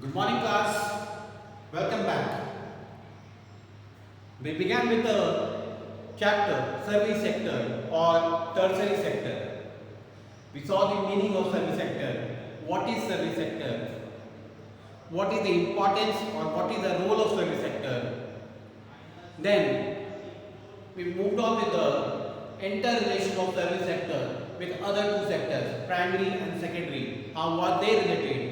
Good morning class, welcome back. We began with the chapter service sector or tertiary sector. We saw the meaning of service sector, what is service sector, what is the importance or what is the role of service sector. Then we moved on with the interrelation of service sector with other two sectors, primary and secondary, how are they related.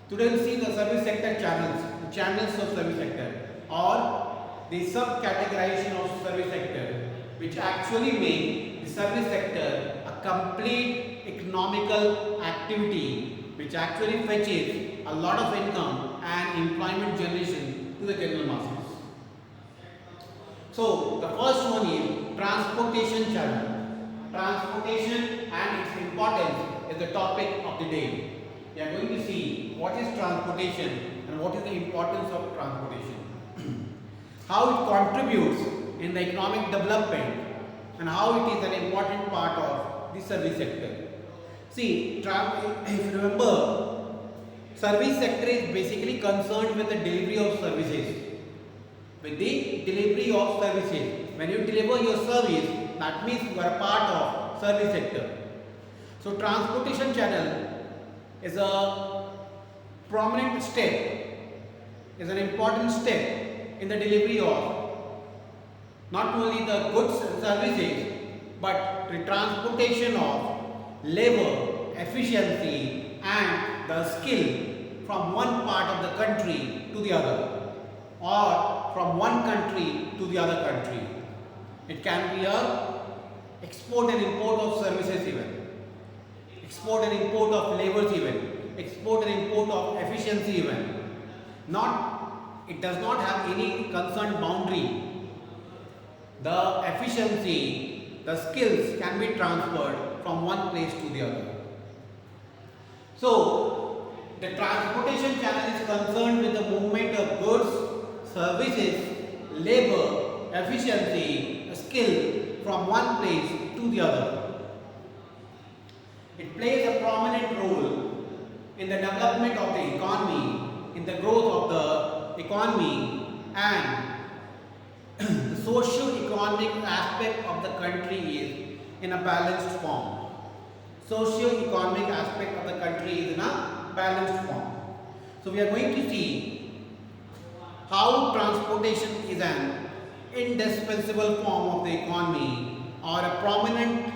Today we will see the service sector channels, the channels of service sector or the sub-categorization of service sector, which actually make the service sector a complete economical activity which actually fetches a lot of income and employment generation to the general masses. So the first one is transportation channel. Transportation and its importance is the topic of the day. We are going to see what is transportation and what is the importance of transportation. How it contributes in the economic development and how it is an important part of the service sector. See, if you remember, service sector is basically concerned with the delivery of services. With the delivery of services. When you deliver your service, that means you are a part of service sector. So transportation channel is a prominent step, is an important step in the delivery of not only the goods and services, but the transportation of labor, efficiency and the skill from one part of the country to the other, or from one country to the other country. It can be a export and import of services even, export and import of labors even, export and import of efficiency even. It does not have any concerned boundary. The efficiency, the skills can be transferred from one place to the other. So, the transportation channel is concerned with the movement of goods, services, labor, efficiency, skill from one place to the other. It plays a prominent role in the development of the economy, in the growth of the economy and the socio-economic aspect of the country is in a balanced form. Socio-economic aspect of the country is in a balanced form. So we are going to see how transportation is an indispensable form of the economy or a prominent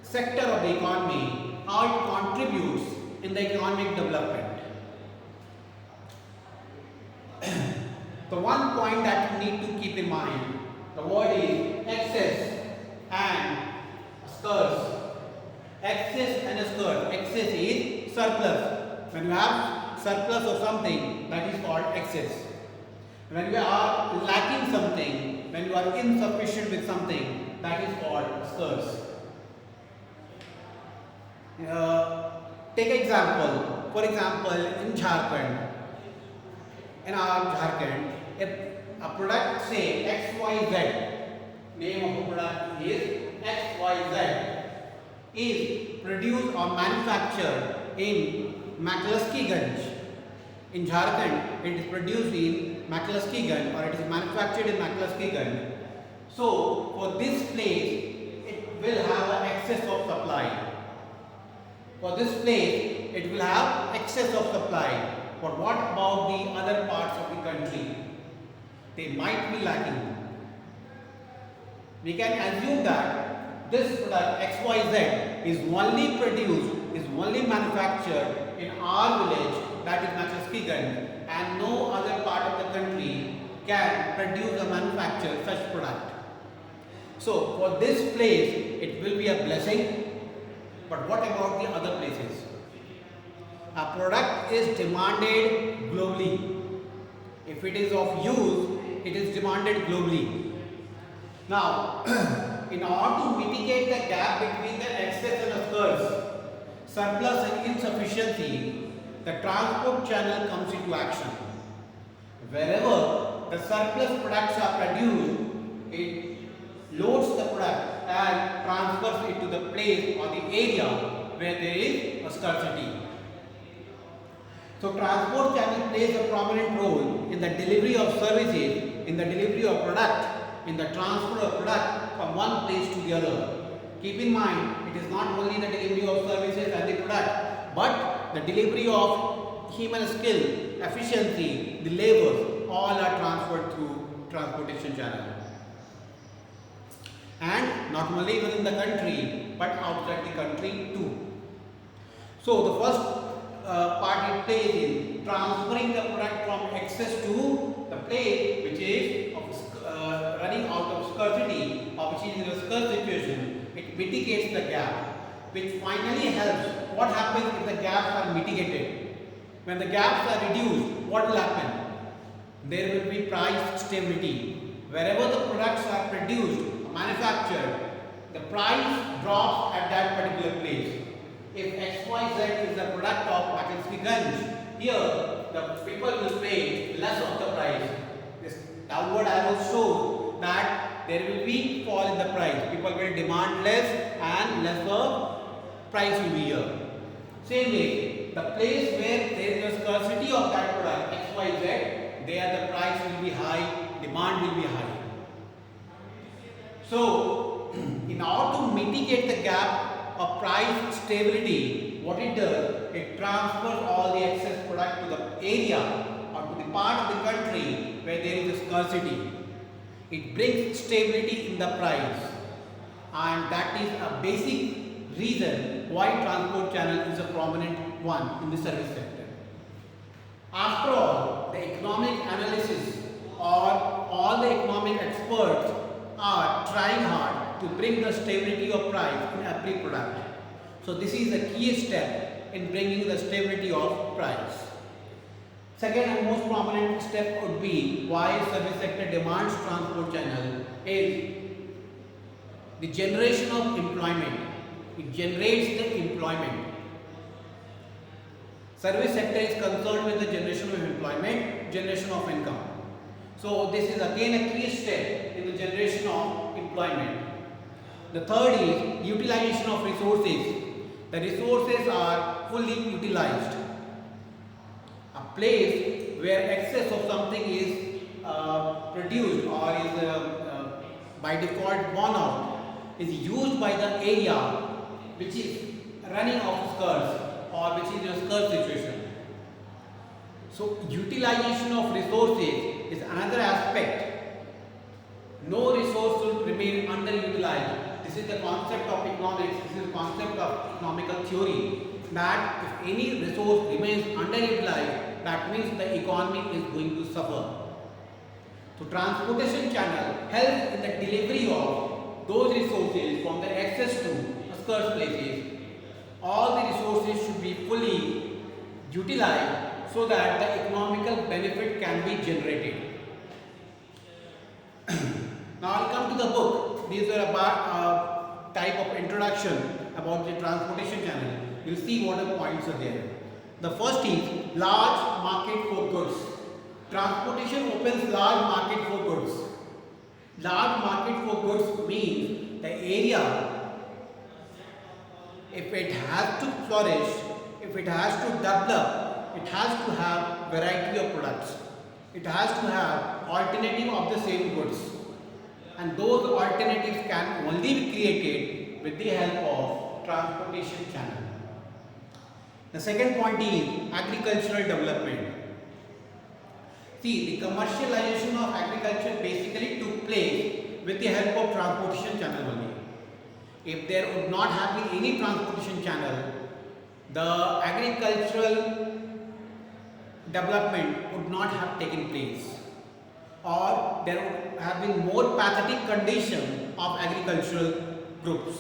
sector of the economy, how it contributes in the economic development. The one point that you need to keep in mind, the word is excess and scarce. Excess and scarce. Excess is surplus. When you have surplus of something, that is called excess. When you are lacking something, when you are insufficient with something, that is called scarce. Take example. For example, in Jharkhand, if a product say XYZ, name of a product is XYZ, is produced or manufactured in Maklaski-Ganj. In Jharkhand, it is produced in Maklaski-Ganj or it is manufactured in Maklaski-Ganj. So, for this place, it will have an excess of supply. For this place, it will have excess of supply. But what about the other parts of the country? They might be lacking. We can assume that this product XYZ is only produced, is only manufactured in our village, that is Maklaski-Ganj, and no other part of the country can produce or manufacture such product. So for this place, it will be a blessing. But what about the other places? A product is demanded globally. If it is of use, it is demanded globally. Now, in order to mitigate the gap between the excess and the scarce, surplus and insufficiency, the transport channel comes into action. Wherever the surplus products are produced, it loads the product and transfers it to the place or the area where there is a scarcity. So transport channel plays a prominent role in the delivery of services, in the delivery of product, in the transfer of product from one place to the other. Keep in mind, it is not only the delivery of services and the product, but the delivery of human skill, efficiency, the labors, all are transferred through transportation channel. And not only within the country, but outside the country too. So the first part it plays in transferring the product from excess to the place which is running out of scarcity, or which is in a scarce situation. It mitigates the gap, which finally helps. What happens if the gaps are mitigated? When the gaps are reduced, what will happen? There will be price stability. Wherever the products are produced, manufactured, the price drops at that particular place. If XYZ is the product of Pakistan, here the people will pay less of the price. This downward arrow shows that there will be fall in the price. People will demand less and lesser price will be here. Same way, the place where there is a scarcity of that product XYZ, there the price will be high, demand will be high. So, in order to mitigate the gap of price stability, what it does, it transfers all the excess product to the area or to the part of the country where there is a scarcity. It brings stability in the price, and that is a basic reason why transport channel is a prominent one in the service sector. After all, the economic analysis or all the economic experts are trying hard to bring the stability of price in every product. So this is a key step in bringing the stability of price. Second and most prominent step would be why service sector demands transport channel is the generation of employment. It generates the employment. Service sector is concerned with the generation of employment, generation of income. So this is again a key step in the generation of employment. The third is utilization of resources. The resources are fully utilized. A place where excess of something is produced or is by default borne out is used by the area which is running off scarce or which is in a scarce situation. So utilization of resources is another aspect. No resource will remain underutilized. This is the concept of economics, this is the concept of economical theory, that if any resource remains underutilized, that means the economy is going to suffer. So transportation channel helps in the delivery of those resources from the access to scarce places. All the resources should be fully utilized so that the economical benefit can be generated. Now I'll come to the book. These are about type of introduction about the transportation channel. You'll see what the points are there. The first is large market for goods. Transportation opens large market for goods. Large market for goods means the area, if it has to flourish, if it has to develop, it has to have variety of products. It has to have alternative of the same goods. And those alternatives can only be created with the help of transportation channel. The second point is agricultural development. See, the commercialization of agriculture basically took place with the help of transportation channel only. If there would not have been any transportation channel, the agricultural development would not have taken place, or there would have been more pathetic condition of agricultural groups.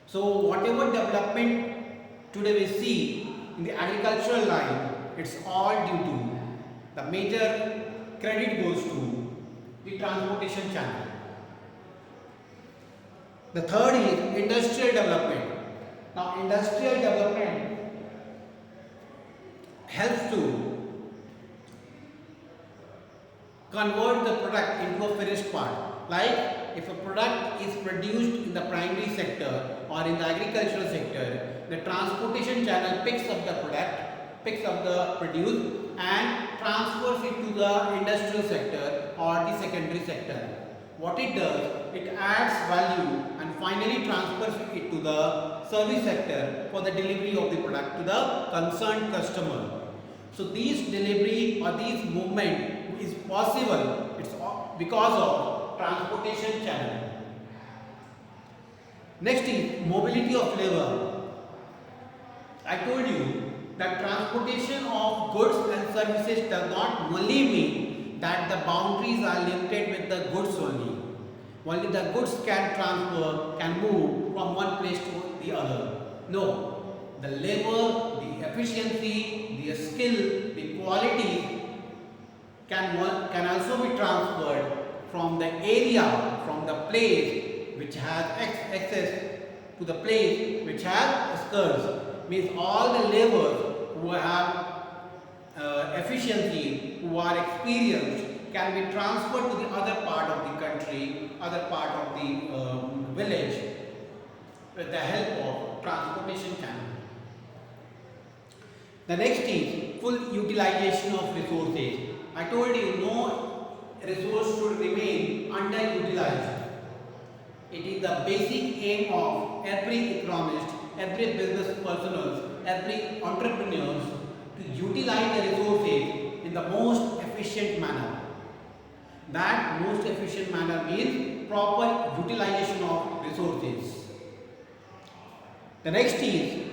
So whatever development today we see in the agricultural line, it's all due to the major credit goes to the transportation channel. The third is industrial development. Now industrial development helps to convert the product into a finished part. Like if a product is produced in the primary sector or in the agricultural sector, the transportation channel picks up the product picks up the produce and transfers it to the industrial sector or the secondary sector. What it does, it adds value and finally transfers it to the service sector for the delivery of the product to the concerned customer. So these delivery or these movement is possible, it's because of transportation channel. Next is mobility of labor. I told you that transportation of goods and services does not only mean that the boundaries are limited with the goods only. Only the goods can move from one place to the other. No, the labor, the efficiency, the skill, the quality can also be transferred from the area, from the place which has access to the place which has skills. Means all the laborers who have efficiency, who are experienced, can be transferred to the other part of the country, other part of the village with the help of transportation channel. The next is full utilization of resources. I told you no resource should remain underutilized. It is the basic aim of every economist, every business personnel, every entrepreneur to utilize the resources in the most efficient manner. That most efficient manner means proper utilization of resources. The next is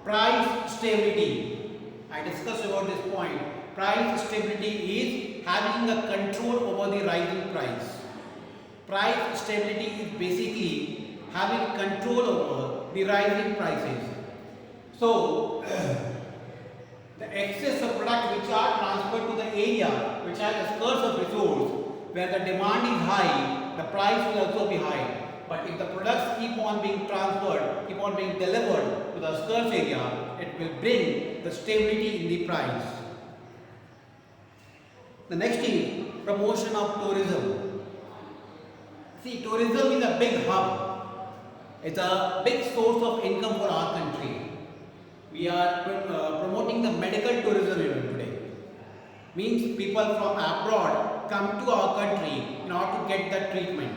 price stability. I discussed about this point. Price stability is having a control over the rising price. Price stability is basically having control over the rising prices. So, the excess of product which are transferred to the area which has a scarce of resource, where the demand is high, the price will also be high. But if the products keep on being transferred, keep on being delivered to the scarce area, it will bring the stability in the price. The next is promotion of tourism. See, tourism is a big hub. It's a big source of income for our country. We are promoting the medical tourism even today. Means people from abroad come to our country in order to get the treatment.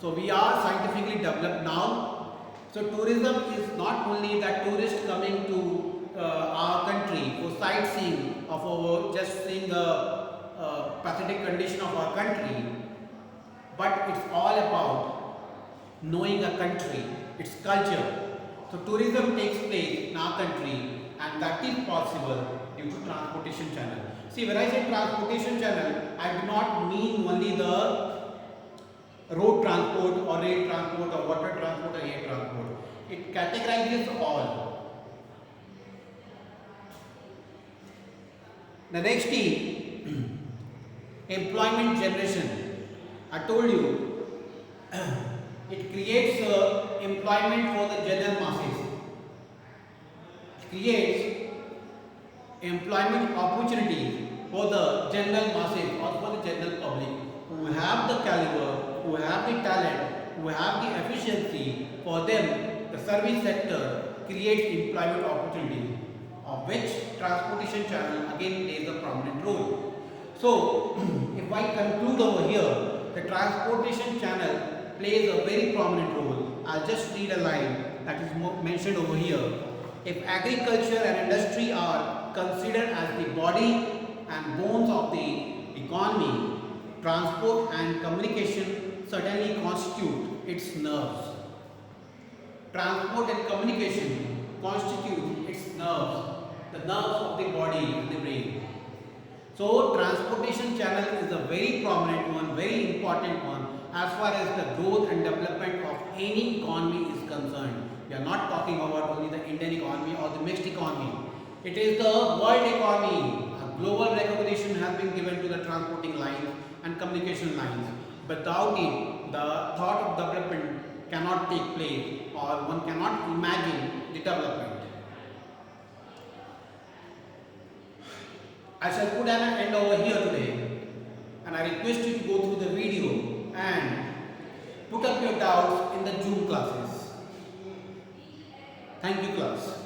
So we are scientifically developed now. So tourism is not only that tourists coming to our country for sightseeing of our, just seeing the pathetic condition of our country, but it's all about knowing a country, its culture. So tourism takes place in our country, and that is possible due to transportation channel. See, when I say transportation channel, I do not mean only the road transport or rail transport or water transport or air transport. It categorizes all. The next is employment generation. I told you it creates employment for the general masses. It creates employment opportunities for the general masses or for the general public who have the caliber, who have the talent, who have the efficiency. For them, the service sector creates employment opportunities, of which transportation channel again plays a prominent role. So, if I conclude over here, the transportation channel plays a very prominent role. I'll just read a line that is mentioned over here. If agriculture and industry are considered as the body and bones of the economy, transport and communication certainly constitute its nerves. Transport and communication constitute its nerves, the nerves of the body and the brain. So, transportation channel is a very prominent one, very important one as far as the growth and development of any economy is concerned. We are not talking about only the Indian economy or the mixed economy. It is the world economy. A global recognition has been given to the transporting lines and communication lines. Without it, the thought of development cannot take place, or one cannot imagine the development. I shall put an end over here today, and I request you to go through the video and put up your doubts in the Zoom classes. Thank you, class.